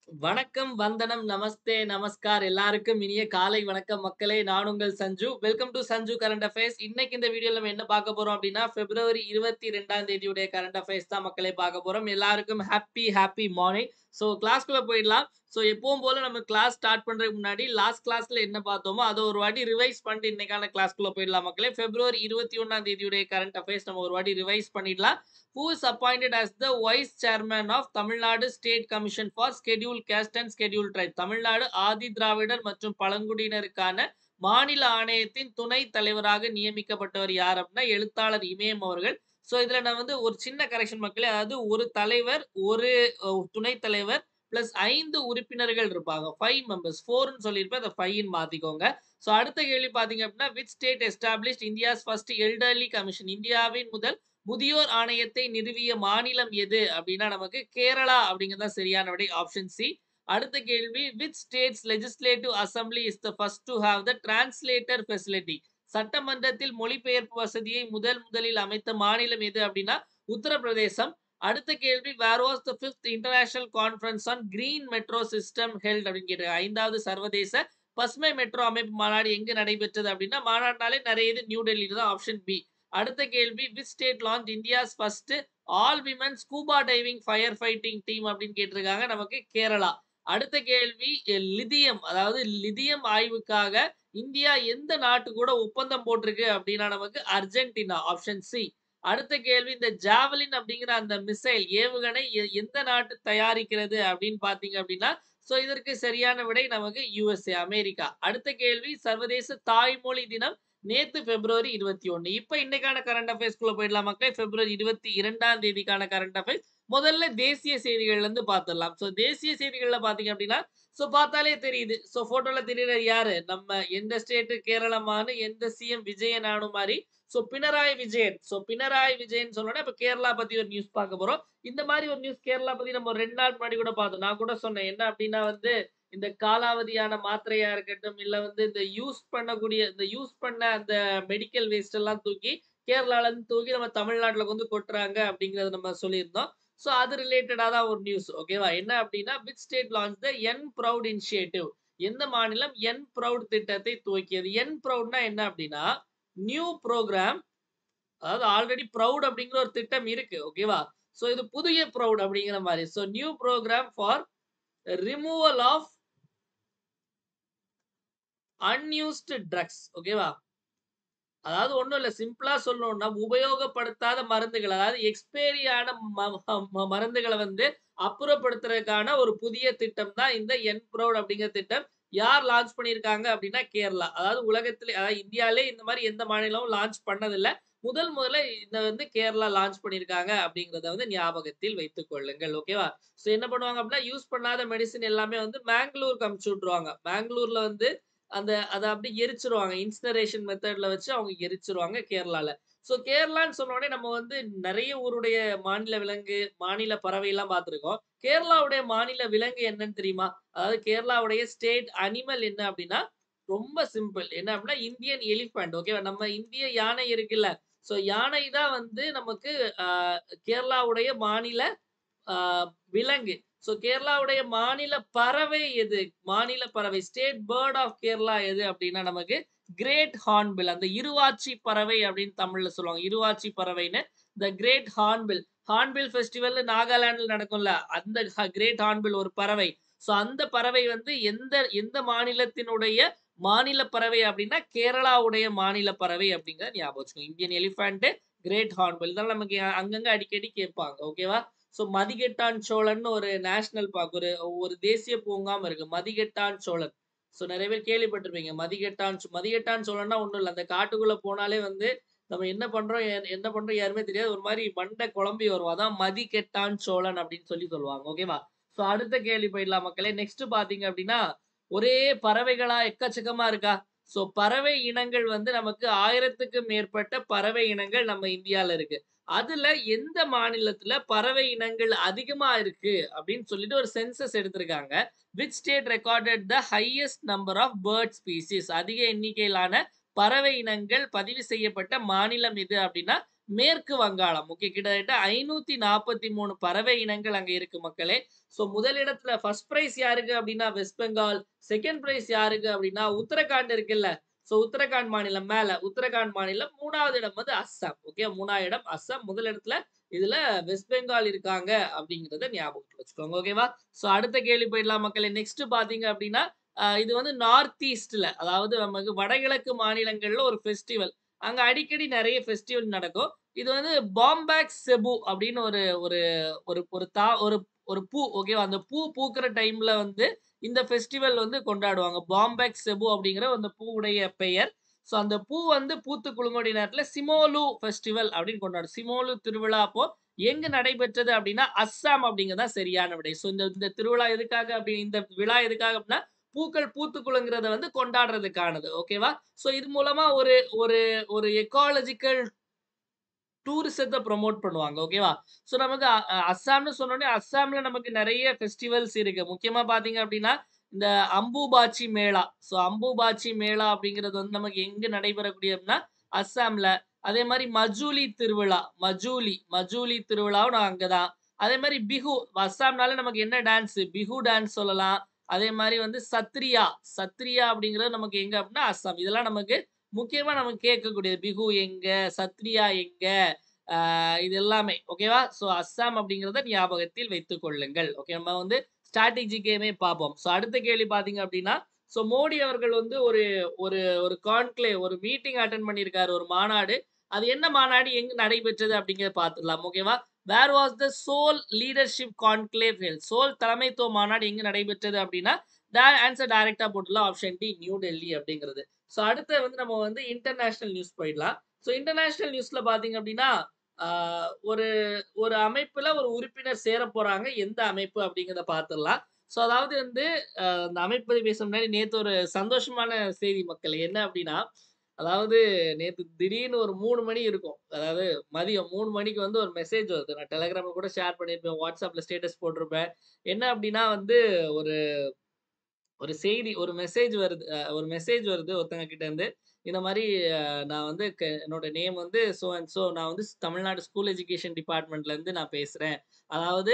வணக்கம், வந்தனம், நமஸ்தே, நமஸ்கார் எல்லாருக்கும் இனிய காலை வணக்கம் மக்களே. நான் உங்கள் Sanju. Welcome to Sanju current affairs. இன்னைக்கு இந்த வீடியோல நம்ம என்ன பார்க்க போறோம் அப்படின்னா, பிப்ரவரி 22ஆம் தேதியுடைய கரண்ட் அஃபேர்ஸ் தான் மக்களே பார்க்க போறோம். எல்லாருக்கும் ஹேப்பி மார்னிங். ஸோ கிளாஸ்க்குள்ள போயிடலாம். ஸோ எப்பவும் போல நம்ம கிளாஸ் ஸ்டார்ட் பண்றதுக்கு முன்னாடி லாஸ்ட் கிளாஸ்ல என்ன பார்த்தோமோ அதை ஒரு வாட்டி ரிவைஸ் பண்ணிட்டு இன்னைக்கான கிளாஸ்க்குள்ள போயிடலாம் மக்களே. பிப்ரவரி 21ஆம் தேதியுடைய கரண்ட் அஃபேர்ஸ் நம்ம ஒரு வாட்டி ரிவைஸ் பண்ணிடலாம். Who is appointed as the vice chairman of Tamil Nadu State Commission for Scheduled Caste and Scheduled Tribe? Tamil Nadu Adi Dravidar மற்றும் பழங்குடியினருக்கான மாநில ஆணையத்தின் துணை தலைவராக நியமிக்கப்பட்டவர் யார் அப்படின்னா எழுத்தாளர் இமயம் அவர்கள். ஸோ இதுல நான் வந்து ஒரு சின்ன கரெக்ஷன் மக்களே, அதாவது ஒரு தலைவர், ஒரு துணை தலைவர் பிளஸ் 5 உறுப்பினர்கள் இருப்பாங்க. 5 மெம்பர்ஸ், 4ன்னு சொல்லியிருப்பேன், அதை 5ன்னு மாத்திக்கோங்க. ஸோ அடுத்த கேள்வி பாத்தீங்க அப்படின்னா, which state established India's first elderly commission? இந்தியாவின் முதல் முதியோர் ஆணையத்தை நிறுவிய மாநிலம் எது அப்படின்னா நமக்கு கேரளா அப்படிங்கிறது சரியான விடை, ஆப்ஷன் சி. அடுத்த கேள்வி, which states legislative assembly is the first to have the translator facility? சட்டமன்றத்தில் மொழிபெயர்ப்பு வசதியை முதலில் அமைத்த மாநிலம் எது அப்படின்னா உத்தரப்பிரதேசம். அடுத்த கேள்வி, where was the 5th international conference on green metro system held அப்படின்னு கேட்டாங்க. 5வது சர்வதேச பசுமை மெட்ரோ அமைப்பு மாநாடு எங்கு நடைபெற்றது அப்படின்னா, மாநாட்டினாலே நிறைய இது நியூ டெல்லியில தான், ஆப்ஷன் பி. அடுத்த கேள்வி, which state launch India's first all women scuba diving fire fighting team அப்படின்னு கேட்டிருக்காங்க, நமக்கு கேரளா. அடுத்த கேள்வி, லிதியம், அதாவது லிதியம் ஆய்வுக்காக இந்தியா எந்த நாட்டு கூட ஒப்பந்தம் போட்டிருக்கு அப்படின்னா நமக்கு அர்ஜென்டினா, ஆப்ஷன் சி. அடுத்த கேள்வி, இந்த ஜாவலின் அப்படிங்கிற அந்த மிசைல் ஏவுகணை எந்த நாட்டு தயாரிக்கிறது அப்படின்னு பாத்தீங்க அப்படின்னா, சோ இதற்கு சரியான விடை நமக்கு யுஎஸ்ஏ, அமெரிக்கா. அடுத்த கேள்வி, சர்வதேச தாய்மொழி தினம் நேத்து பிப்ரவரி 21. இப்ப இன்னைக்கான கரண்ட் அஃபேர்ஸ் குள்ள போயிடலாம் மக்களே. பிப்ரவரி 22ஆம் தேதிக்கான கரண்ட் அஃபேர்ஸ். முதல்ல தேசிய செய்திகள்ல இருந்து பாத்துடலாம். சோ தேசிய செய்திகள்ல பாத்தீங்க அப்படின்னா, சோ பார்த்தாலே தெரியுது. சோ போட்டோல தெரியற யாரு? நம்ம எந்த ஸ்டேட் கேரளமானு எந்த சிஎம் விஜயன் ஆனு மாதிரி. சோ பினராயி விஜயன். சோ பினராயி விஜயன் சொன்னோட இப்ப கேரளா பத்தி ஒரு நியூஸ் பார்க்க போறோம். இந்த மாதிரி ஒரு நியூஸ் கேரளா பத்தி நம்ம ஒரு 2 நாள் முன்னாடி கூட பார்த்தோம். நான் கூட சொன்னேன். என்ன அப்படின்னா வந்து இந்த காலாவதியான மாத்திரையா இருக்கட்டும், இல்ல வந்து இந்த யூஸ் பண்ண அந்த மெடிக்கல் வேஸ்ட் எல்லாம் தூக்கி கேரளால இருந்து தூக்கி நம்ம தமிழ்நாட்டுல வந்து கொட்டுறாங்க அப்படிங்கறத நம்ம சொல்லியிருந்தோம். சோ அது ரிலேட்டடா தான் ஒரு நியூஸ். ஓகேவா? என்ன அப்படின்னா, which state launch the N proud initiative? எந்த மாநிலம் என் ப்ரவுட் திட்டத்தை துவக்கியது? என் ப்ரவுட்னா என்ன அப்படின்னா நியூ ப்ரோக்ராம், அதாவது ஆல்ரெடி ப்ரவுட் அப்படிங்கிற ஒரு திட்டம் இருக்கு. ஓகேவா? சோ இது புதிய ப்ரவுட் அப்படிங்கிற மாதிரி. So new programme for removal of unused drugs. ஓகேவா? அதாவது ஒண்ணும் இல்ல, சிம்பிளா சொல்லணும்னா உபயோகப்படுத்தாத மருந்துகள், அதாவது எக்ஸ்பைரி ஆன மருந்துகளை வந்து அப்புறப்படுத்துறதுக்கான ஒரு புதிய திட்டம் தான் இந்த என் ப்ரௌட் அப்படிங்கிற திட்டம். யார் லான்ச் பண்ணியிருக்காங்க அப்படின்னா கேரளா. அதாவது உலகத்திலே, அதாவது இந்தியாவிலே இந்த மாதிரி எந்த மாநிலமும் லான்ச் பண்ணதில்லை. முதல்ல இத வந்து கேரளா லான்ச் பண்ணியிருக்காங்க அப்படிங்கிறத வந்து ஞாபகத்தில் வைத்துக் கொள்ளுங்கள். ஓகேவா? சோ என்ன பண்ணுவாங்க அப்படின்னா, யூஸ் பண்ணாத மெடிசின் எல்லாமே வந்து மேங்களூருக்கு அனுப்பிச்சு விட்டுருவாங்க. மேங்களூர்ல வந்து அத அப்படியே எரிச்சுருவாங்க. இன்சினரேஷன் மெத்தட்ல வச்சு அவங்க எரிச்சுருவாங்க கேரளால. சோ கேரளான்னு சொன்ன உடனே நம்ம வந்து நெறைய ஊருடைய மாநில விலங்கு, மாநில பறவை எல்லாம் பார்த்திருக்கோம். கேரளாவுடைய மாநில விலங்கு என்னன்னு தெரியுமா? அதாவது கேரளாவுடைய ஸ்டேட் அனிமல் என்ன அப்படின்னா, ரொம்ப சிம்பிள். என்ன அப்படின்னா இந்தியன் எலிஃபண்ட். ஓகேவா? நம்ம இந்திய யானை இருக்குல்ல. சோ யானை தான் வந்து நமக்கு அ கேரளாவுடைய மாநில ஆ விலங்கு. சோ கேரளாவுடைய மாநில பறவை எது? மாநில பறவை ஸ்டேட் பேர்ட் ஆஃப் கேரளா எது அப்படின்னா நமக்கு கிரேட் ஹார்ன்பில். அந்த இருவாச்சி பறவை அப்படின்னு தமிழ்ல சொல்லுவாங்க. இருவாச்சி பறவைன்னு the great hornbill. Hornbill festival நாகாலாந்துல நடக்கும்ல. அந்த கிரேட் ஹார்ன்பில் ஒரு பறவை. சோ அந்த பறவை வந்து எந்த எந்த மாநிலத்தினுடைய மாநில பறவை அப்படின்னா கேரளாவுடைய மாநில பறவை அப்படிங்கிறத ஞாபகம் வச்சுக்கோங்க. Indian elephant, great hornbill. இதெல்லாம் நமக்கு அங்கங்க அடிக்கடி கேட்பாங்க. ஓகேவா? சோ மதிகெட்டான் சோழன்னு ஒரு நேஷனல் பார்க், ஒரு ஒரு தேசிய பூங்காவும் இருக்கு. மதிகெட்டான் சோழன். சோ நிறைய பேர் கேள்விப்பட்டிருப்பீங்க. மதிகெட்டான் சோழன்னா ஒண்ணும் இல்ல. அந்த காட்டுக்குள்ள போனாலே வந்து நம்ம என்ன பண்றோம் என்ன பண்றோம் யாருமே தெரியாது. ஒரு மாரி மண்டை குழம்பி வரும். அதான் மதிகெட்டான் சோழன் அப்படின்னு சொல்லுவாங்க. ஓகேவா? சோ அடுத்த கேள்வி போயிடலாம் மக்களே. நெக்ஸ்ட் பாத்தீங்க அப்படின்னா, ஒரே பறவைகளா எக்கச்சக்கமா இருக்கா? சோ பறவை இனங்கள் வந்து நமக்கு 1000க்கும் மேற்பட்ட பறவை இனங்கள் நம்ம இந்தியால இருக்கு. அதுல எந்த மாநிலத்துல பறவை இனங்கள் அதிகமா இருக்கு அப்படின்னு சொல்லிட்டு ஒரு சென்சஸ் எடுத்திருக்காங்க. Which state recorded the highest number of bird species? அதிக எண்ணிக்கையிலான பறவை இனங்கள் பதிவு செய்யப்பட்ட மாநிலம் எது அப்படின்னா மேற்கு வங்காளம். ஓகே. கிட்டத்தட்ட 543 பறவை இனங்கள் அங்க இருக்கு மக்களே. சோ முதலிடத்துல ஃபர்ஸ்ட் பிரைஸ் யாருக்கு அப்டின்னா வெஸ்ட் பெங்கால். செகண்ட் பிரைஸ் யாருக்கு அப்டின்னா உத்தரகாண்ட் இருக்குல்ல. சோ உத்தரகாண்ட் மாநிலம் மேல. உத்தரகாண்ட் மாநிலம். 3வது இடம் வந்து அஸ்ஸாம். ஓகே. 3வது இடம் அஸ்ஸாம். முதலிடத்துல இதுல வெஸ்ட் பெங்கால் இருக்காங்க அப்டிங்கிறத ஞாபகத்துல வச்சுக்கோங்க. ஓகேவா? சோ அடுத்த கேள்வி போயிடலாம் மக்களே. நெக்ஸ்ட் பார்த்தீங்க அப்டின்னா, இது வந்து நார்த் ஈஸ்ட்ல அதாவது நமக்கு வடகிழக்கு மாநிலங்கள்ல ஒரு ஃபெஸ்டிவல். அங்க அடிக்கடி நெறைய ஃபெஸ்டிவல் நடக்கும். இது வந்து பாம்பாக் செபு அப்படின்னு ஒரு ஒரு ஒரு ஒரு தா ஒரு ஒரு பூ ஓகேவா? அந்த பூ பூக்குற டைம்ல வந்து இந்த ஃபெஸ்டிவல் வந்து கொண்டாடுவாங்க. பாம்பாக் செபு அப்படிங்கிற அந்த பூவுடைய பெயர். ஸோ அந்த பூ வந்து பூத்து குலுங்கக்கூடிய நேரத்தில சிமோலு ஃபெஸ்டிவல் அப்படின்னு கொண்டாடும். சிமோலு திருவிழா அப்போ எங்கு நடைபெற்றது அப்படின்னா, அஸ்ஸாம் அப்படிங்கிறது தான் சரியான விடை. ஸோ இந்த இந்த திருவிழா எதுக்காக இந்த விழா எதுக்காக அப்படின்னா, பூக்கள் பூத்து குலுங்குறத வந்து கொண்டாடுறதுக்கானது. ஓகேவா? ஸோ இது மூலமா ஒரு ஒரு ஒரு எக்காலஜிக்கல் டூரிசத்த ப்ரமோட் பண்ணுவாங்க. ஓகேவா? ஸோ நமக்கு அஸ்ஸாம்னு சொன்னோனே, அஸ்ஸாம்ல நமக்கு நெறைய ஃபெஸ்டிவல்ஸ் இருக்கு. முக்கியமா பார்த்தீங்க அப்டின்னா, இந்த அம்புபாச்சி மேளா. ஸோ அம்புபாச்சி மேளா அப்படிங்கிறது வந்து நமக்கு எங்க நடைபெறக்கூடிய அப்டின்னா, அஸ்ஸாம்ல. அதே மாரி மஜூலி திருவிழா. மஜூலி திருவிழாவும் அங்க தான். அதே மாரி பிஹு. அஸ்ஸாம்னாலே நமக்கு என்ன டான்ஸ்? பிஹு டான்ஸ் சொல்லலாம். அதே மாரி வந்து சத்ரியா. சத்ரியா அப்படிங்கிறது நமக்கு எங்க அப்டின்னா, அஸ்ஸாம். இதெல்லாம் நமக்கு முக்கியமா நம்ம கேட்கக்கூடியது. பிஹு எங்க? சத்ரியா எங்க? இது எல்லாமே. ஓகேவா? ஸோ அஸ்ஸாம் அப்படிங்கிறத ஞாபகத்தில் வைத்துக் கொள்ளுங்கள். ஓகே. நம்ம வந்து ஸ்ட்ராட்டஜி கேமே பார்ப்போம். ஸோ அடுத்த கேள்வி பார்த்தீங்க அப்படின்னா, ஸோ மோடி அவர்கள் வந்து ஒரு ஒரு ஒரு கான்க்ளேவ் ஒரு மீட்டிங் அட்டெண்ட் பண்ணியிருக்காரு. ஒரு மாநாடு. அது என்ன மாநாடு? எங்கு நடைபெற்றது? அப்படிங்கிறத பார்த்துடலாம். ஓகேவா? Where was the soul leadership conclave held? Soul தலைமைத்துவ மாநாடு எங்கு நடைபெற்றது? அப்படின்னா, ஆன்சர் டைரக்ட்டா போட்டுடலாம். ஆப்ஷன் டி நியூ டெல்லி அப்படிங்கிறது. ஸோ அடுத்து வந்து நம்ம வந்து இன்டர்நேஷனல் நியூஸ் போயிடலாம். ஸோ இன்டர்நேஷனல் நியூஸ்ல பார்த்தீங்க அப்படின்னா, ஆ ஒரு ஒரு அமைப்புல ஒரு உறுப்பினர் சேரப் போறாங்க. எந்த அமைப்பு அப்படிங்கிறத பார்த்துடலாம். ஸோ அதாவது வந்து அந்த அமைப்பு பத்தி பேச முன்னாடி நேத்து ஒரு சந்தோஷமான செய்தி மக்களே. என்ன அப்படின்னா, அதாவது நேத்து திடீர்னு ஒரு 3 மணி இருக்கும். அதாவது மதியம் 3 மணிக்கு வந்து ஒரு மெசேஜ் வருது. நான் Telegramல கூட ஷேர் பண்ணியிருப்பேன். WhatsAppல ஸ்டேட்டஸ் போட்டிருப்பேன். என்ன அப்படின்னா வந்து ஒரு ஒரு செய்தி, ஒரு மெசேஜ் வருது. ஒரு மெசேஜ் வருது ஒருத்தங்க கிட்ட இருந்து. இந்த மாரி நான் வந்து என்னோட நேம் வந்து சோ அண்ட் சோ. நான் வந்து தமிழ்நாடு ஸ்கூல் எஜுகேஷன் டிபார்ட்மெண்ட்ல இருந்து நான் பேசுறேன். அதாவது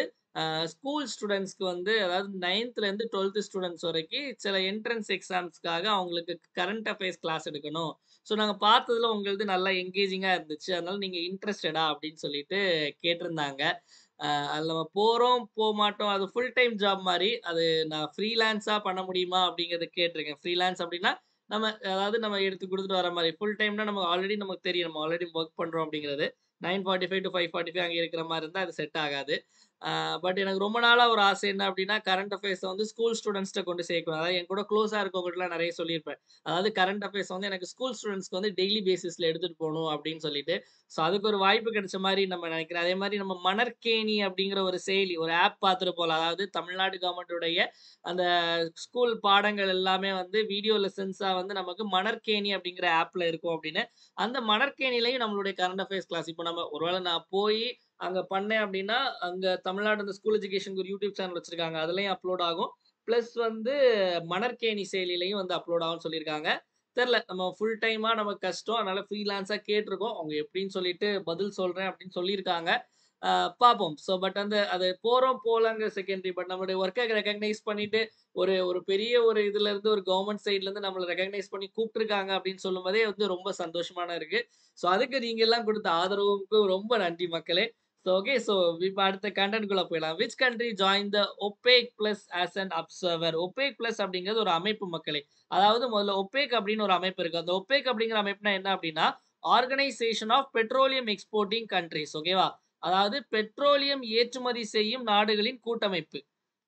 ஸ்கூல் ஸ்டூடண்ட்ஸ்க்கு வந்து அதாவது 9த்லேருந்து 12த் ஸ்டூடண்ட்ஸ் வரைக்கு சில என்ட்ரன்ஸ் எக்ஸாம்ஸ்க்காக அவங்களுக்கு கரண்ட் அஃபேர்ஸ் கிளாஸ் எடுக்கணும். ஸோ நாங்க பார்த்ததுல உங்களது நல்லா என்கேஜிங்கா இருந்துச்சு. அதனால நீங்க இன்ட்ரஸ்டடா அப்படின்னு சொல்லிட்டு கேட்டிருந்தாங்க. அதுல நம்ம போறோம், போமாட்டோம். அது ஃபுல் டைம் ஜாப் மாரி. அது நான் ஃப்ரீலான்ஸா பண்ண முடியுமா? அப்படிங்கிறத கேட்டுருக்கேன். ஃப்ரீலான்ஸ் அப்படின்னா, நம்ம அதாவது நம்ம எடுத்து குடுத்துட்டு வர மாரி. ஃபுல் டைம்னா நம்ம ஆல்ரெடி நமக்கு தெரியும். நம்ம ஆல்ரெடி வொர்க் பண்றோம் அப்படிங்கிறது. 9:45 டூ 5:45 அங்க இருக்கிற மாரி இருந்தா அது செட் ஆகாது. பட் எனக்கு ரொம்ப நாளா ஒரு ஆசை என்ன அப்படின்னா, கரண்ட் அஃபேர்ஸ வந்து ஸ்கூல் ஸ்டூடண்ட்ஸ்ட்ட கொண்டு சேர்க்கணும். அதாவது என் கூட குளோஸா இருக்கவங்ககிட்டலாம் நெறைய சொல்லியிருப்பேன். அதாவது கரண்ட் அஃபேர்ஸ் வந்து எனக்கு ஸ்கூல் ஸ்டூடண்ட்ஸ்க்கு வந்து டெய்லி பேசிஸ்ல எடுத்துட்டு போணும் அப்படின்னு சொல்லிட்டு. ஸோ அதுக்கு ஒரு வாய்ப்பு கிடைச்ச மாரி நம்ம நெனைக்கிறேன். அதே மாரி நம்ம மணற்கேணி அப்படிங்கிற ஒரு செயலி, ஒரு ஆப் பார்த்திருப்போம்ல. அதாவது தமிழ்நாடு கவர்மெண்ட்டுடைய அந்த ஸ்கூல் பாடங்கள் எல்லாமே வந்து வீடியோ லெசன்ஸா வந்து நமக்கு மணற்கேணி அப்படிங்கிற ஆப்ல இருக்கும் அப்படின்னு. அந்த மணற்கேணிலயும் நம்மளுடைய கரண்ட் அஃபேர்ஸ் கிளாஸ் இப்ப நம்ம ஒருவேள நான் போயி அங்க பண்ணேன் அப்படின்னா, அங்க தமிழ்நாடு அந்த ஸ்கூல் எஜுகேஷனுக்கு ஒரு யூடியூப் சேனல் வச்சிருக்காங்க. அதுலயும் அப்லோட் ஆகும். பிளஸ் வந்து மணற்கேணி செயலிலயும் வந்து அப்லோட் ஆகும்னு சொல்லியிருக்காங்க. தெர்ல. நம்ம ஃபுல் டைமா நமக்கு கஷ்டம். அதனால ஃப்ரீலான்ஸா கேட்டுருக்கோம். அவங்க எப்படின்னு சொல்லிட்டு பதில் சொல்றேன் அப்படின்னு சொல்லியிருக்காங்க. அ பார்ப்போம். ஸோ பட் வந்து அது போறோம் போலங்கிற செகண்டரி. பட் நம்மளுடைய வொர்க்க ரெகக்னைஸ் பண்ணிட்டு ஒரு ஒரு பெரிய ஒரு இதுலருந்து ஒரு கவர்ன்மெண்ட் சைட்லருந்து நம்மள ரெகக்னைஸ் பண்ணி கூப்ட்டுருக்காங்க அப்படின்னு சொல்லும்போதே வந்து ரொம்ப சந்தோஷமான இருக்கு. ஸோ அதுக்கு நீங்க எல்லாம் குடுத்த ஆதரவுக்கு ரொம்ப நன்றி மக்களே. So okay. ஸோ இப்ப அடுத்த கன்டென்ட்குள்ள போயிடலாம். Which country join the opaque plus as an observer? Opaque plus அப்படிங்கிறது ஒரு அமைப்பு மக்களே. அதாவது முதல்ல ஒப்பேக் அப்படின்னு ஒரு அமைப்பு இருக்கு. அந்த ஒப்பேக் அப்படிங்கிற அமைப்புனா என்ன அப்படின்னா, organisation of petroleum exporting countries. ஓகேவா? அதாவது பெட்ரோலியம் ஏற்றுமதி செய்யும் நாடுகளின் கூட்டமைப்பு.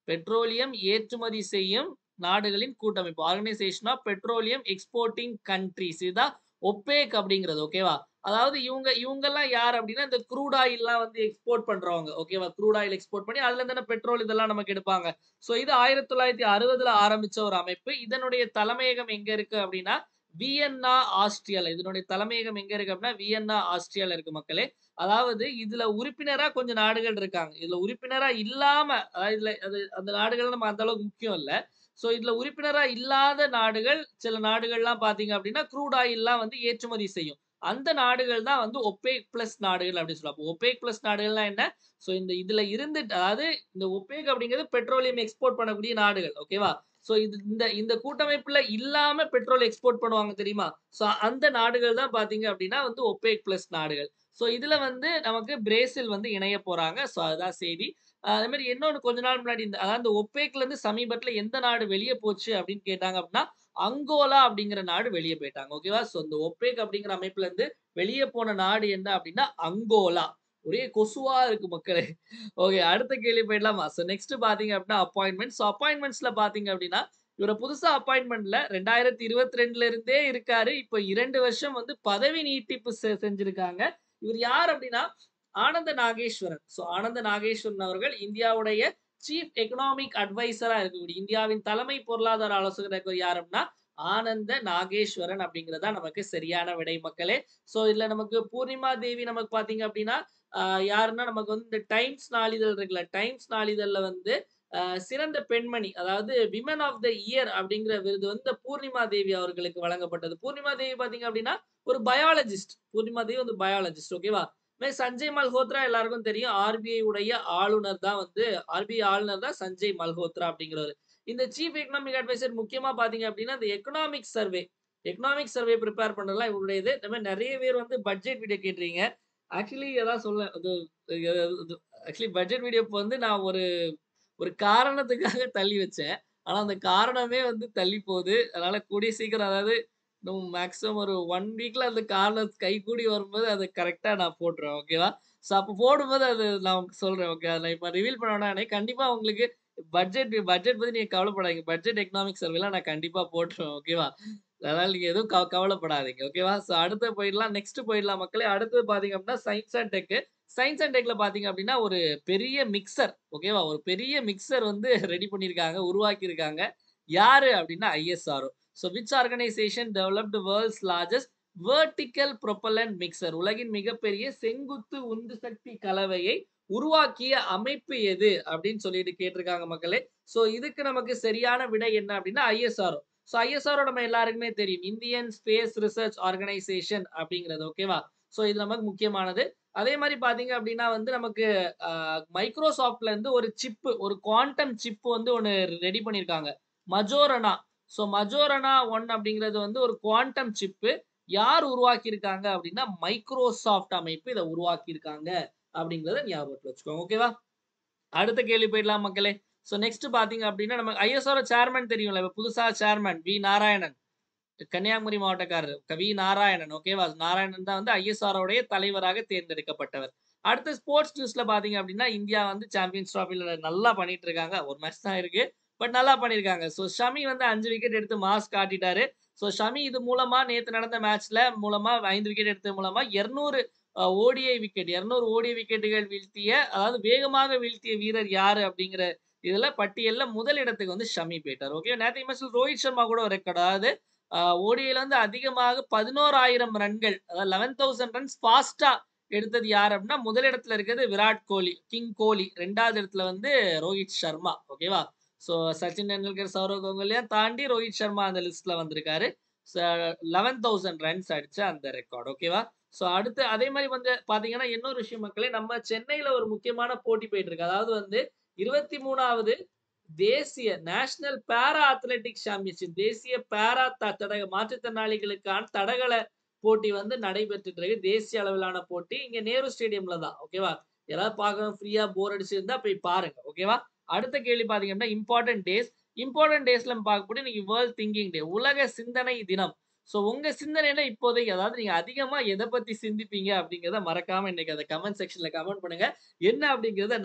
பெட்ரோலியம் ஏற்றுமதி செய்யும் நாடுகளின் கூட்டமைப்பு. Organisation of petroleum exporting countries. இதுதான் ஒப்பேக் அப்படிங்கிறது. ஓகேவா? அதாவது இவங்கலாம் யார் அப்படின்னா, இந்த க்ரூட் ஆயில்லாம் வந்து எக்ஸ்போர்ட் பண்றவங்க. ஓகேவா? க்ரூட் ஆயில் எக்ஸ்போர்ட் பண்ணி அதுல தானே பெட்ரோல் இதெல்லாம் நமக்கு எடுப்பாங்க. ஸோ இது 1960ல ஆரம்பிச்ச ஒரு அமைப்பு. இதனுடைய தலைமையகம் எங்க இருக்கு அப்படின்னா, வியன்னா, ஆஸ்ட்ரியால. இதனுடைய தலைமையகம் எங்க இருக்கு அப்படின்னா, வியன்னா, ஆஸ்ட்ரியால இருக்கு மக்களே. அதாவது இதுல உறுப்பினரா கொஞ்சம் நாடுகள் இருக்காங்க. இதுல உறுப்பினரா இல்லாம அதாவது இதுல அந்த நாடுகள் நம்ம அந்த அளவுக்கு முக்கியம் இல்ல. சோ இதுல உறுப்பினரா இல்லாத நாடுகள், சில நாடுகள்லாம் பார்த்தீங்க அப்டின்னா, க்ரூட் ஆயில்லாம் வந்து ஏற்றுமதி செய்யும். அந்த நாடுகள் தான் வந்து ஒபேக் பிளஸ் நாடுகள் அப்படின்னு சொல்லுவாங்க. ஒபேக் பிளஸ் நாடுகள்னா என்ன? ஸோ இதுல இருந்து அதாவது இந்த ஒபேக் அப்படிங்கிறது பெட்ரோலியம் எக்ஸ்போர்ட் பண்ணக்கூடிய நாடுகள். ஓகேவா? ஸோ இந்த இந்த கூட்டமைப்புல இல்லாம பெட்ரோல் எக்ஸ்போர்ட் பண்ணுவாங்க தெரியுமா? ஸோ அந்த நாடுகள் தான் பார்த்தீங்க அப்படின்னா வந்து ஒபேக் பிளஸ் நாடுகள். ஸோ இதுல வந்து நமக்கு பிரேசில் வந்து இணைய போறாங்க. ஸோ அதுதான் செய்தி. அதே மாரி இன்னொன்னு கொஞ்ச நாள் முன்னாடி அதாவது இந்த ஒப்பேக்ல இருந்து சமீபத்தில எந்த நாடு வெளிய போச்சு அப்படின்னு கேட்டாங்க அப்படின்னா, அங்கோலா அப்படிங்கிற நாடு வெளிய போயிட்டாங்க. ஓகேவா? ஸோ இந்த ஒப்பேக் அப்படிங்கிற அமைப்புல இருந்து வெளிய போன நாடு என்ன அப்படின்னா, அங்கோலா. ஒரே கொசுவா இருக்கு மக்களே. ஓகே அடுத்த கேள்வி போயிடலாமா? ஸோ நெக்ஸ்ட் பார்த்தீங்க அப்படின்னா அப்பாயின்ட்மென்ட்ஸ். ஸோ அப்பாயின்ட்மென்ட்ஸ்ல பார்த்தீங்க அப்படின்னா, இவர புதுசா அப்பாயின்ட்மென்ட்ல 2022ல இருந்தே இருக்காரு. இப்ப 2 வருஷம் வந்து பதவி நீட்டிப்பு செஞ்சிருக்காங்க. இவர் யார் அப்படின்னா, ஆனந்த நாகேஸ்வரன். ஸோ ஆனந்த நாகேஸ்வரன் அவர்கள் இந்தியாவுடைய சீஃப் எக்கனாமிக் அட்வைசரா இருக்கக்கூடிய இந்தியாவின் தலைமை பொருளாதார ஆலோசகரா இருக்கிறவர் யார் அப்படின்னா, ஆனந்த நாகேஸ்வரன் அப்படிங்கிறது தான் நமக்கு சரியான விடை மக்களே. ஸோ இதுல நமக்கு பூர்ணிமா தேவி நமக்கு பார்த்தீங்க அப்படின்னா, யாருன்னா நமக்கு வந்து இந்த டைம்ஸ் நாளிதழ் இருக்குல்ல, டைம்ஸ் நாளிதழ்ல வந்து சிறந்த பெண்மணி அதாவது விமன் ஆஃப் த இயர் அப்படிங்கிற விருது வந்து பூர்ணிமா தேவி அவர்களுக்கு வழங்கப்பட்டது. பூர்ணிமா தேவி பார்த்தீங்க அப்படின்னா, ஒரு பயாலஜிஸ்ட். பூர்ணிமா தேவி வந்து பயாலஜிஸ்ட் ஓகேவா? சஞ்சய் மல்ஹோத்ரா எல்லாருக்கும் தெரியும். ஆர்பிஐ உடைய ஆளுநர் தான் வந்து ஆர்பிஐ ஆளுநர் தான் சஞ்சய் மல்ஹோத்ரா அப்படிங்கிறவரு. இந்த சீஃப் எக்கனாமிக் அட்வைசர் முக்கியமா பார்த்தீங்க அப்படின்னா, இந்த எக்கனாமிக் சர்வே பிரிப்பேர் பண்றதெல்லாம் இவருடையது. இந்த மாரி நெறைய பேர் வந்து பட்ஜெட் வீடியோ கேட்டிருக்கீங்க. ஆக்சுவலி அதான் சொல்ல அது ஆக்சுவலி பட்ஜெட் வீடியோ இப்ப வந்து நான் ஒரு ஒரு காரணத்துக்காக தள்ளி வச்சேன். ஆனா அந்த காரணமே வந்து தள்ளி போது. அதனால கூடிய சீக்கிரம் அதாவது இன்னும் மேக்ஸிமம் ஒரு 1 வீக்ல அந்த காரணம் கைகூடி வரும்போது அத கரெக்ட்டா நான் போட்டுருவேன். ஓகேவா? ஸோ அப்ப போடும்போது அது நான் உங்களுக்கு சொல்றேன். ஓகே. அத நான் இப்ப ரிவீல் பண்ண வேணாம். கண்டிப்பா உங்களுக்கு பட்ஜெட் பத்தி நீங்க கவலைப்படாதீங்க. பட்ஜெட் எக்கனாமிக் சர்வேலாம் நான் கண்டிப்பா போட்டுருவேன். ஓகேவா? அதனால நீங்க எதுவும் கவலைப்படாதீங்க. ஓகேவா? ஸோ அடுத்து போயிடலாம். நெக்ஸ்ட் போயிடலாம் மக்களே. அடுத்தது பார்த்தீங்க அப்படின்னா science and tech. Science and டெக்ல பார்த்தீங்க அப்படின்னா ஒரு பெரிய மிக்ஸர் ஓகேவா? ஒரு பெரிய மிக்ஸர் வந்து ரெடி பண்ணியிருக்காங்க, உருவாக்கியிருக்காங்க. யாரு அப்படின்னா ISRO. So which organisation developed world's largest vertical propellant mixer உலகின் மிகப்பெரிய செங்குத்து உந்து சக்தி கலவையை உருவாக்கிய அமைப்பு எது அப்படின்னு சொல்லிட்டு கேட்டிருக்காங்க மக்களே. ஸோ இதுக்கு நமக்கு சரியான விடை என்ன அப்படின்னா ஐஎஸ்ஆர்ஓ. ஸோ ஐஎஸ்ஆர்ஓ நம்ம எல்லாருக்குமே தெரியும். இந்தியன் ஸ்பேஸ் ரிசர்ச் ஆர்கனைசேஷன் அப்படிங்கிறது ஓகேவா? ஸோ இது நமக்கு முக்கியமானது. அதே மாரி பார்த்தீங்க அப்டின்னா வந்து நமக்கு அ மைக்ரோசாஃப்ட்ல இருந்து ஒரு சிப், ஒரு குவாண்டம் சிப் வந்து ஒண்ணு ரெடி பண்ணியிருக்காங்க. மஜோரனா. ஸோ மஜோரனா 1 அப்டிங்கிறது வந்து ஒரு குவாண்டம் சிப்பு. யார் உருவாக்கியிருக்காங்க அப்டின்னா, மைக்ரோசாஃப்ட் அமைப்பு இத உருவாக்கியிருக்காங்க அப்டிங்கிறத ஞாபகத்துல வச்சுக்கோங்க. ஓகேவா? அடுத்த கேள்வி போயிடலாம் மக்களே. ஸோ நெக்ஸ்ட் பார்த்தீங்க அப்டின்னா, நம்ம ஐஎஸ்ஆர்ஓ சேர்மன் தெரியும்ல. இப்ப புதுசா சேர்மன் வி. நாராயணன். கன்னியாகுமரி மாவட்டக்காரரு. வி. நாராயணன் ஓகேவா? நாராயணன் தான் வந்து ஐஎஸ்ஆர் உடைய தலைவராக தேர்ந்தெடுக்கப்பட்டவர். அடுத்து ஸ்போர்ட்ஸ் நியூஸ்ல பார்த்தீங்க அப்டின்னா, இந்தியா வந்து சாம்பியன்ஸ் டிராஃபில நல்லா பண்ணிட்டு இருக்காங்க. ஒரு மேட்ச் தான் இருக்கு. பட் நல்லா பண்ணியிருக்காங்க. ஸோ ஷமி வந்து 5 விக்கெட் எடுத்து மாஸ் காட்டிட்டாரு. ஸோ ஷமி இது மூலமா நேத்து நடந்த மேட்ச்ல மூலமா 5 விக்கெட் எடுத்தது மூலமா 200 ஓடிஐ விக்கெட் 200 ஓடிஐ விக்கெட்டுகள் வீழ்த்திய அதாவது வேகமாக வீழ்த்திய வீரர் யாரு அப்டிங்கிற இதுல பட்டியல்ல முதல் இடத்துக்கு வந்து ஷமி போயிட்டாரு. ஓகே. நேத்தைய மேட்ச்ல ரோஹித் சர்மா கூட ஒரு ரெக்கார்ட் அதாவது ஓடிஐல வந்து அதிகமாக 11,000 ரன்கள் அதாவது 11,000 ரன்ஸ் ஃபாஸ்ட்டா எடுத்தது யார் அப்படின்னா முதல் இடத்துல இருக்கிறது விராட் கோலி கிங் கோலி 2வது இடத்துல வந்து ரோஹித் சர்மா ஓகேவா ஸோ சச்சின் டெண்டுல்கர் சௌரவ் கங்குலியா தாண்டி ரோஹித் சர்மா அந்த லிஸ்ட்ல வந்திருக்காரு 11,000 ரன்ஸ் அடிச்ச அந்த ரெக்கார்ட் ஓகேவா ஸோ அடுத்து அதே மாதிரி வந்து பாத்தீங்கன்னா இன்னொரு விஷயம் மக்களே நம்ம சென்னையில ஒரு முக்கியமான போட்டி போயிட்டு இருக்கு அதாவது வந்து 23வது தேசிய நேஷனல் பாரா அத்லெட்டிக் சாம்பியன்ஷிப் தேசிய பாரா தடக மாற்றுத்திறனாளிகளுக்கான தடகள போட்டி வந்து நடைபெற்றுட்டு இருக்கு தேசிய அளவிலான போட்டி இங்க நேரு ஸ்டேடியம்ல தான் ஓகேவா யாராவது பார்க்கணும் ஃப்ரீயா போர் அடிச்சிருந்தா போய் பாருங்க ஓகேவா அடுத்த கேள்வி பாத்தீங்கன்னா இம்பார்ட்டன்ட் டேஸ்ல பார்க்கக்கூடிய இன்னைக்கு வேர்ல்ட் திங்கிங் டே உலக சிந்தனை தினம் சோ உங்க சிந்தனையில இப்போதைக்கு அதாவது நீங்க அதிகமா எதை பத்தி சிந்திப்பீங்க அப்படிங்கறத மறக்காம இன்னைக்கு அதை கமெண்ட் செக்ஷன்ல கமெண்ட் பண்ணுங்க என்ன அப்படிங்கிறத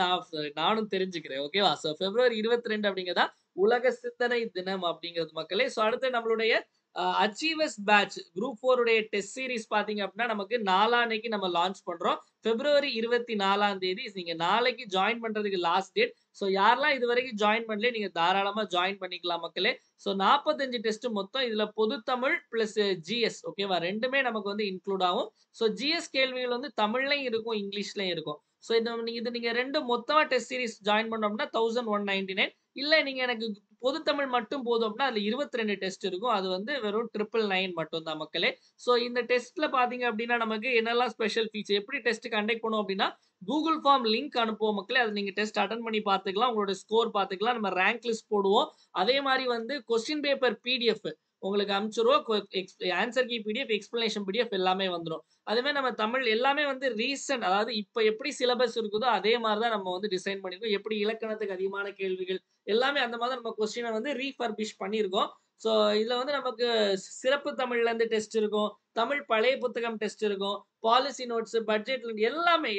நானும் தெரிஞ்சுக்கிறேன் ஓகேவா சோ பிப்ரவரி 22 அப்படிங்கிறதா உலக சிந்தனை தினம் அப்படிங்கிறது மக்களே சோ அடுத்து நம்மளுடைய அச்சீவர்ஸ் பேட்ச் குரூப் 4 உடைய டெஸ்ட் சீரிஸ் பாத்தீங்க அப்படின்னா நமக்கு நாளான்னைக்கு நம்ம லான்ச் பண்றோம் பிப்ரவரி 24 நீங்க நாளைக்கு ஜாயின் பண்றதுக்கு லாஸ்ட் டேட் சோ யாரெல்லாம் இது வரைக்கும் ஜாயின் பண்ணல நீங்க தாராளமா ஜாயின் பண்ணிக்கலாம் மக்களே சோ 45 டெஸ்ட் மொத்தம் இதுல பொது தமிழ் பிளஸ் ஜிஎஸ் ஓகேவா ரெண்டுமே நமக்கு வந்து இன்க்ளூட் ஆகும் சோ ஜிஎஸ் கேள்விகள் வந்து தமிழ்லயும் இருக்கும் இங்கிலீஷ்லயும் இருக்கும் சோ இது நீங்க ரெண்டு மொத்தமா டெஸ்ட் சீரிஸ் ஜாயின் பண்ணோம்னா 1199 இல்ல நீங்க எனக்கு பொது தமிழ் மட்டும் போதும் அப்படின்னா, அதுல 22 டெஸ்ட் இருக்கும். அது வந்து வெறும் 999 மட்டும் தான் மக்களே. ஸோ இந்த டெஸ்ட்ல பார்த்தீங்க அப்படின்னா, நமக்கு என்னெல்லாம் ஸ்பெஷல் ஃபீச்சர் எப்படி டெஸ்ட் கண்டக்ட் பண்ணுவோம் அப்படின்னா, Google ஃபார்ம் லிங்க் அனுப்புவோம் மக்களே. அத நீங்க டெஸ்ட் அட்டெண்ட் பண்ணி பார்த்துக்கலாம். உங்களோட ஸ்கோர் பார்த்துக்கலாம். நம்ம ரேங்க் லிஸ்ட் போடுவோம். அதே மாரி வந்து கொஸ்டின் பேப்பர் பிடிஎஃப் உங்களுக்கு அனுப்பிச்சுருவோம். Answer key PDF, explanation PDF எல்லாமே வந்துரும். அதே மாரி நம்ம தமிழ் எல்லாமே வந்து ரீசென்ட் அதாவது இப்ப எப்படி சிலபஸ் இருக்குதோ, அதே மாரி தான் நம்ம வந்து டிசைன் பண்ணியிருக்கோம். எப்படி இலக்கணத்துக்கு அதிகமான கேள்விகள் எல்லாமே அந்த மாரி தான் நம்ம கொஸ்டின வந்து ரீஃபர்பிஷ் பண்ணியிருக்கோம். ஸோ இதுல வந்து நமக்கு சிறப்பு தமிழ்லேருந்து டெஸ்ட் இருக்கும். தமிழ் பழைய புத்தகம் டெஸ்ட் இருக்கும். பாலிசி நோட்ஸ், பட்ஜெட் எல்லாமே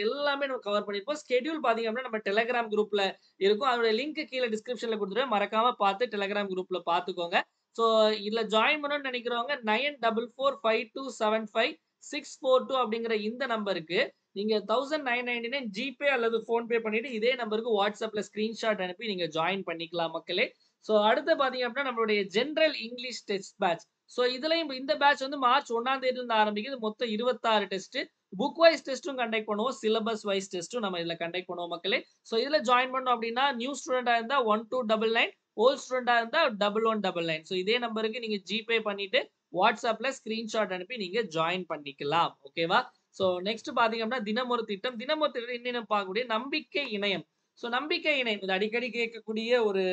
நம்ம கவர் பண்ணியிருப்போம். ஸ்கெட்யூல் பார்த்தீங்க அப்படின்னா, நம்ம டெலகிராம் குரூப்ல இருக்கும். அதோட லிங்க் கீழ டிஸ்கிரிப்ஷன்ல குடுத்துருவேன். மறக்காம பார்த்து டெலகிராம் குரூப்ல பார்த்துக்கோங்க. ஸோ இதுல ஜாயின் பண்ணணும்னு நினைக்கிறவங்க 9445275642 அப்படிங்கிற இந்த நம்பருக்கு நீங்க 1999 ஜிபே அல்லது ஃபோன்பே பண்ணிட்டு இதே நம்பருக்கு வாட்ஸ்அப்ல ஸ்கிரீன்ஷாட் அனுப்பி நீங்க ஜாயின் பண்ணிக்கலாம் மக்களே. ஸோ அடுத்து பார்த்தீங்க அப்படின்னா, நம்மளுடைய general English test batch. So இதுலயும் இந்த பேட்ச் வந்து மார்ச் 1ஆம் தேதியிலிருந்து ஆரம்பிக்குது. மொத்தம் 26 டெஸ்ட். புக் வைஸ் டெஸ்ட்டும் கண்டக்ட் பண்ணுவோம். சிலபஸ் வைஸ் டெஸ்ட்டும் நம்ம இதுல கண்டக்ட் பண்ணுவோம் மக்களே. ஸோ இதுல ஜாயின் பண்ணோம் அப்படின்னா, நியூ ஸ்டூடெண்ட்டா இருந்தா 1299, ஓல்ட் ஸ்டூடெண்ட்டா இருந்தா 1199. ஸோ இதே நம்பருக்கு நீங்க ஜிபே பண்ணிட்டு வாட்ஸ்அப்ல ஸ்கிரீன்ஷாட் அனுப்பி நீங்க ஜாயின் பண்ணிக்கலாம். ஓகேவா? ஸோ நெக்ஸ்ட் பார்த்தீங்க அப்படின்னா, தினமொரு திட்டம். தினமொரு திட்டம் இன்னும் பார்க்கக்கூடிய நம்பிக்கை இணையம். ஸோ நம்பிக்கை இணையம். இது அடிக்கடி கேட்கக்கூடிய ஒரு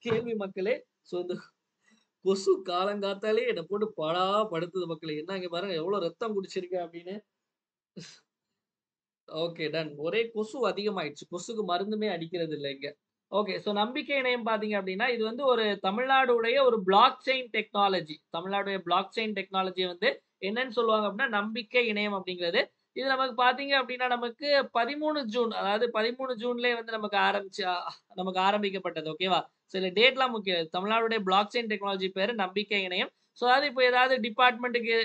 கேள்வி மக்களே. ஸோ இந்த கொசு காலங்காத்தாலே என்ன போட்டு பாடா படுத்துது மக்களே. என்ன இங்க பாருங்க எவ்வளோ ரத்தம் குடிச்சிருக்கேன் அப்படின்னு. Okay done. ஒரே கொசு அதிகமாயிடுச்சு. கொசுக்கு மருந்துமே அடிக்கிறது இல்ல இங்க. ஓகே. ஸோ நம்பிக்கை இணையம் பார்த்தீங்க அப்படின்னா, இது வந்து ஒரு தமிழ்நாடுடைய ஒரு பிளாக் செயின் டெக்னாலஜி. தமிழ்நாடுடைய பிளாக் செயின் டெக்னாலஜிய வந்து என்னன்னு சொல்லுவாங்க அப்படின்னா, நம்பிக்கை இணையம் அப்படிங்கிறது. இது நமக்கு பார்த்தீங்க அப்படின்னா, நமக்கு 13 ஜூன் அதாவது 13 ஜூன்லயே வந்து நமக்கு ஆரம்பிக்கப்பட்டது. ஓகேவா? ஸோ இதுல டேட்லாம் முக்கியம் இல்ல. தமிழ்நாடுடைய பிளாக் செயின் டெக்னாலஜி பேரு நம்பிக்கை இணையம். ஸோ அதாவது இப்போ ஏதாவது டிபார்ட்மென்ட்க்கு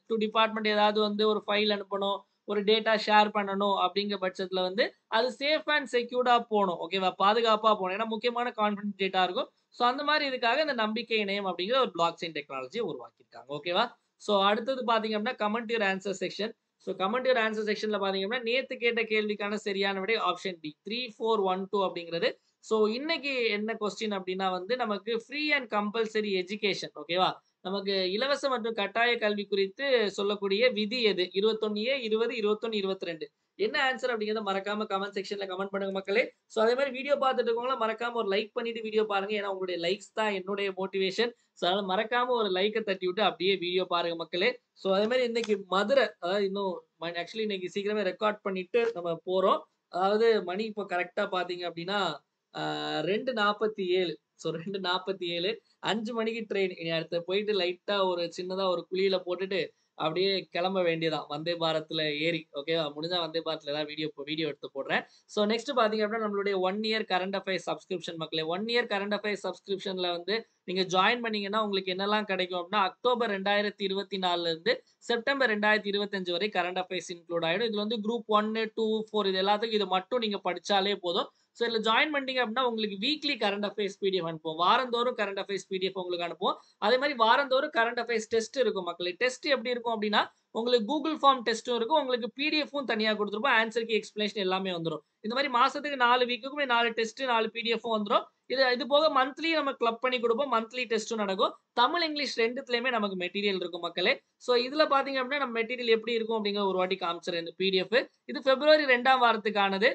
டூ டிபார்ட்மென்ட் ஏதாவது வந்து ஒரு ஃபைல் அனுப்பணும். ஒரு டேட்டா ஷேர் பண்ணணும் அப்படிங்கிற பட்சத்துல வந்து அது சேஃப் அண்ட் செக்யூர்டா போணும். ஓகேவா? பாதுகாப்பா போணும். ஏன்னா முக்கியமான கான்ஃபிடென்ட் டேட்டா இருக்கும். ஸோ அந்த மாரி இதுக்காக இந்த நம்பிக்கை இணையம் அப்படிங்கிற ஒரு பிளாக் செயின் டெக்னாலஜிய உருவாக்கியிருக்காங்க. ஓகேவா? ஸோ அடுத்தது பார்த்தீங்க அப்படின்னா, comment your answer section. So comment your answer செக்ஷன்ல பார்த்தீங்க அப்படின்னா, நேத்து கேட்ட கேள்விக்கான சரியான விடை ஆப்ஷன் டி 3412 அப்படிங்கிறது. ஸோ இன்னைக்கு என்ன கொஸ்டின் அப்படின்னா வந்து நமக்கு ஃப்ரீ அண்ட் கம்பல்சரி எஜுகேஷன் ஓகேவா? நமக்கு இலவச மற்றும் கட்டாய கல்வி குறித்து சொல்லக்கூடிய விதி எது? 21A, 20, 21, 22. என்ன ஆன்ஸர் அப்படிங்கிறத மறக்காம கமெண்ட் செக்ஷன்ல கமெண்ட் பண்ணுங்க மக்களே. ஸோ அதே மாரி வீடியோ பார்த்துட்டு இருக்கவங்கலாம் மறக்காம ஒரு லைக் பண்ணிட்டு வீடியோ பாருங்க. ஏன்னா உங்களுடைய லைக்ஸ் தான் என்னுடைய மோட்டிவேஷன். ஸோ அதனால மறக்காம ஒரு லைக்க தட்டி விட்டு அப்படியே வீடியோ பாருங்க மக்களே. ஸோ அதே மாரி இன்னைக்கு மதுரை அதாவது இன்னும் ஆக்சுவலி இன்னைக்கு சீக்கிரமே ரெக்கார்ட் பண்ணிட்டு நம்ம போறோம். அதாவது மணி இப்போ கரெக்ட்டா பார்த்தீங்க அப்படின்னா, 2:47. ஸோ 2:47 5 மணிக்கு ட்ரெயின். இனி அடுத்து போயிட்டு லைட்டா ஒரு சின்னதா ஒரு குளியல போட்டுட்டு, அப்படியே கிளம்ப வேண்டியதுதான். வந்தே பாரத்ல ஏறி. ஓகேவா? முடிஞ்சா வந்தே பாரத்ல ஏதாவது வீடியோ எடுத்து போடுறேன். ஸோ நெக்ஸ்ட் பார்த்தீங்க அப்படின்னா, நம்மளுடைய 1 இயர் கரண்ட் அஃபேர்ஸ் சப்ஸ்கிரிப்ஷன் மக்களே. 1 இயர் கரண்ட் அஃபேர்ஸ் சப்ஸ்கிரிப்ஷன்ல வந்து நீங்க ஜாயின் பண்ணீங்கன்னா, உங்களுக்கு என்னலாம் கிடைக்கும் அப்படின்னா, அக்டோபர் 2024ல இருந்து செப்டம்பர் 2025 வரை கரண்ட் அஃபேர்ஸ் இன்க்ளூட் ஆயிடும். இதுல வந்து குரூப் 1, 2, 4 இது எல்லாத்துக்கும் இது மட்டும் நீங்க படிச்சாலே போதும். ஸோ இதுல ஜாயின் பண்ணிட்டீங்க அப்படின்னா, உங்களுக்கு வீக்லி கரண்ட் அஃபேர்ஸ் பிடிஎஃப் அனுப்புவோம். வாரந்தோறும் கரண்ட் அஃபேர்ஸ் பிடிஎஃப் உங்களுக்கு அனுப்புவோம். அதே மாரி வாரந்தோறும் கரண்ட் அஃபேர்ஸ் டெஸ்ட் இருக்கும் மக்களே. டெஸ்ட் எப்படி இருக்கும் அப்படின்னா, உங்களுக்கு Google ஃபார்ம் டெஸ்ட்டும் இருக்கும். உங்களுக்கு பிடிஎஃப்பும் தனியா குடுத்துருப்போம். ஆன்சர் கீ எக்ஸ்ப்ளனேஷன் எல்லாமே வந்துரும். இந்த மாரி மாசத்துக்கு 4 வீக்குக்குமே 4 டெஸ்ட், 4 பிடிஎஃப்பும் வந்துரும். இது போக மந்த்லி நம்ம கிளப் பண்ணி குடுப்போம். மந்த்லி டெஸ்ட்டும் நடக்கும். தமிழ், இங்கிலீஷ் 2த்துலயுமே நமக்கு மெட்டீரியல் இருக்கும் மக்களே. ஸோ இதுல பார்த்தீங்க அப்படின்னா, நம்ம மெட்டீரியல் எப்படி இருக்கும் அப்படிங்கிற ஒரு வாட்டி காமிச்சுறேன் இந்த பிடிஎஃப். இது பிப்ரவரி 2ஆம் வாரத்துக்கானது.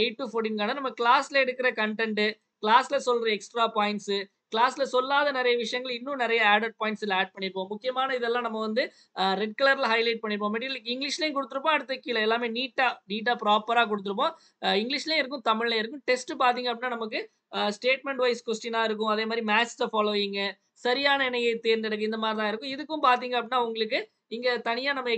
8 to 14க்கான நம்ம கிளாஸ்ல எடுக்கிற கன்டென்ட், கிளாஸ்ல சொல்ற எக்ஸ்ட்ரா பாயிண்ட்ஸ், கிளாஸ்ல சொல்லாத நெறைய விஷயங்கள் இன்னும் நெறைய ஆடட் பாயிண்ட்ஸ் இதுல ஆட் பண்ணியிருப்போம். முக்கியமான இதெல்லாம் நம்ம வந்து ரெட் கலர்ல ஹைலைட் பண்ணியிருப்போம். மெட்டீரியல் இங்கிலீஷ்லயும் குடுத்திருப்போம். அடுத்து கீழ எல்லாமே நீட்டா ப்ராப்பரா குடுத்திருப்போம். இங்கிலீஷ்லயும் இருக்கும், தமிழ்லயும் இருக்கும். டெஸ்ட் பார்த்தீங்க அப்படின்னா நமக்கு ஸ்டேட்மெண்ட் வைஸ் கொஸ்டினா இருக்கும். அதே மாரி மேட்ச் த ஃபாலோயிங், சரியான இணையை தேர்ந்தெடுக்க இந்த மாரி தான் இருக்கும். இதுக்கும் பார்த்தீங்க அப்படின்னா உங்களுக்கு இங்க தனியா நம்ம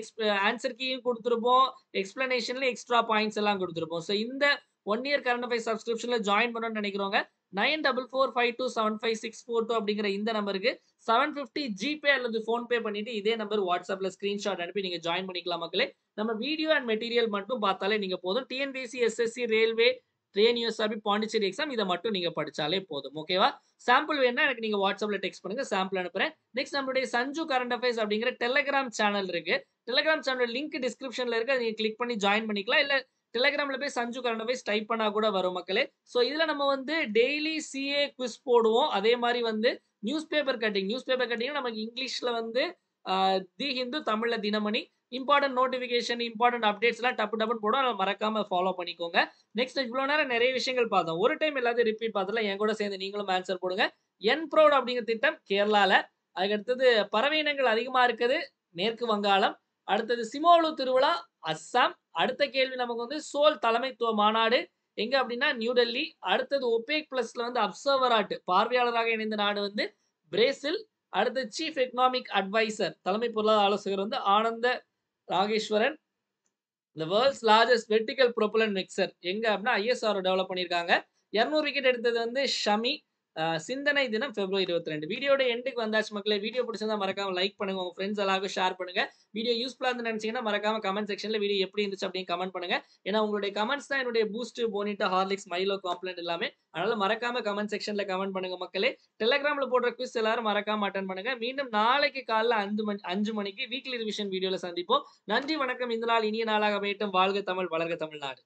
ஆன்சர் கீயும் குடுத்திருப்போம். எக்ஸ்ப்ளனேஷன்ல எக்ஸ்ட்ரா பாயிண்ட்ஸ் எல்லாம் குடுத்திருப்போம். ஸோ இந்த 1 இயர் கரண்ட் அஃபேர்ஸ் சப்ஸ்கிரிப்ஷன்ல ஜாயின் பண்ணணும்னு நினைக்கிறவங்க 9445275642 அப்படிங்கிற இந்த நம்பருக்கு 750 ஜிபே அல்லது ஃபோன்பே பண்ணிட்டு இதே நம்பர் வாட்ஸ்அப்ல ஸ்கிரீன்ஷாட் அனுப்பி நீங்க ஜாயின் பண்ணிக்கலாம் மக்களே. நம்ம வீடியோ அண்ட் மெட்டீரியல் மட்டும் பார்த்தாலே நீங்க போதும். TNPSC, SSC, railway, train USRB, Pondicherry exam இத மட்டும் நீங்க படிச்சாலே போதும். ஓகேவா? சாம்பிள் வேணும்னா எனக்கு நீங்க வாட்ஸ்அப்ல டெக்ஸ்ட் பண்ணுங்க. சாம்பிள் அனுப்புறேன். நெக்ஸ்ட் நம்மளுடைய சஞ்சு கரண்ட் அஃபேர்ஸ் அப்படிங்கிற டெலிகிராம் சேனல் இருக்கு. டெலிகிராம் சேனல் லிங்க் டிஸ்கிரிப்ஷன்ல இருக்கு. அத நீங்க கிளிக் பண்ணி ஜாயின் பண்ணிக்கலாம். இல்ல டெலிகிராம்ல போய் சஞ்சு கரண்ட் அஃபேர்ஸ் டைப் பண்ணா கூட வரும் மக்களே. ஸோ இதுல நம்ம வந்து டெய்லி சிஏ குவிஸ் போடுவோம். அதே மாரி வந்து நியூஸ் பேப்பர் கட்டிங்னா நமக்கு இங்கிலீஷ்ல வந்து தி ஹிந்து, தமிழ்ல தினமணி. இம்பார்ட்டன்ட் நோட்டிஃபிகேஷன், இம்பார்ட்டன்ட் அப்டேட்ஸ்லாம் டப்பு டப்புன்னு போடும். அத மறக்காம ஃபாலோ பண்ணிக்கோங்க. நெக்ஸ்ட் இவ்ளோ நேரம் நெறைய விஷயங்கள் பார்த்தோம். ஒரு டைம் எல்லாத்தையும் ரிப்பீட் பார்த்ததுல என் கூட சேர்ந்து நீங்களும் ஆன்ஸர் போடுங்க. என்ப்ரௌட் அப்படிங்கிற திட்டம் கேரளால. அதுக்கு அடுத்தது பறவை இனங்கள் அதிகமா இருக்குது மேற்கு வங்காளம். அடுத்தது சிமோலு திருவிழா அஸ்ஸாம். அடுத்த கேள்வி நமக்கு வந்து சோல் தலைமைத்துவ மாநாடு எங்க அப்படின்னா நியூ டெல்லி. அடுத்தது ஒபேக் பிளஸ்ல வந்து அப்சர்வராட் பார்வையாளராக இணைந்த நாடு வந்து பிரேசில். அடுத்து சீஃப் எக்கனாமிக் அட்வைசர் தலைமை பொருளாதார ஆலோசகர் வந்து ஆனந்த ராகேஸ்வரன். இந்த வேர்ல்ட்ஸ் லார்ஜஸ்ட் வெர்டிகல் ப்ரொபல்லன்ட் மிக்சர் எங்க அப்படின்னா ஐஎஸ்ஆர் டெவலப் பண்ணியிருக்காங்க. 200 விக்கெட் எடுத்தது வந்து ஷமி. சிந்தனை தினம் பிப்ரவரி 22. வீடியோட எண்டுக்கு வந்தாச்சு மக்களே. வீடியோ பிடிச்சிருந்தா மறக்காம லைக் பண்ணுங்க. உங்க ஃப்ரெண்ட்ஸ் எல்லாருக்கும் ஷேர் பண்ணுங்க. வீடியோ யூஸ்ஃபுல்லா இருந்து நினைச்சீங்கன்னா மறக்காம கமெண்ட் செக்ஷன்ல வீடியோ எப்படி இருந்துச்சு அப்படின்னு கமெண்ட் பண்ணுங்க. ஏன்னா உங்களுடைய கமெண்ட்ஸ் தான் என்னுடைய பூஸ்ட், போனிட்டா, ஹார்லிக்ஸ், மைலோ காம்ப்ளெண்ட் எல்லாமே. அதனால மறக்காம கமெண்ட் செக்ஷன்ல கமெண்ட் பண்ணுங்க மக்களே. டெலிகிராம்ல போடுற குவிஸ் எல்லாரும் மறக்காம அட்டன் பண்ணுங்க. மீண்டும் நாளைக்கு காலைல 5 மணிக்கு வீக்லி ரிவிஷன் வீடியோல சந்திப்போம். நன்றி வணக்கம். இந்த நாள் இனிய நாளாக அமையட்டும். வாழ்க தமிழ், வளர்க தமிழ்நாடு.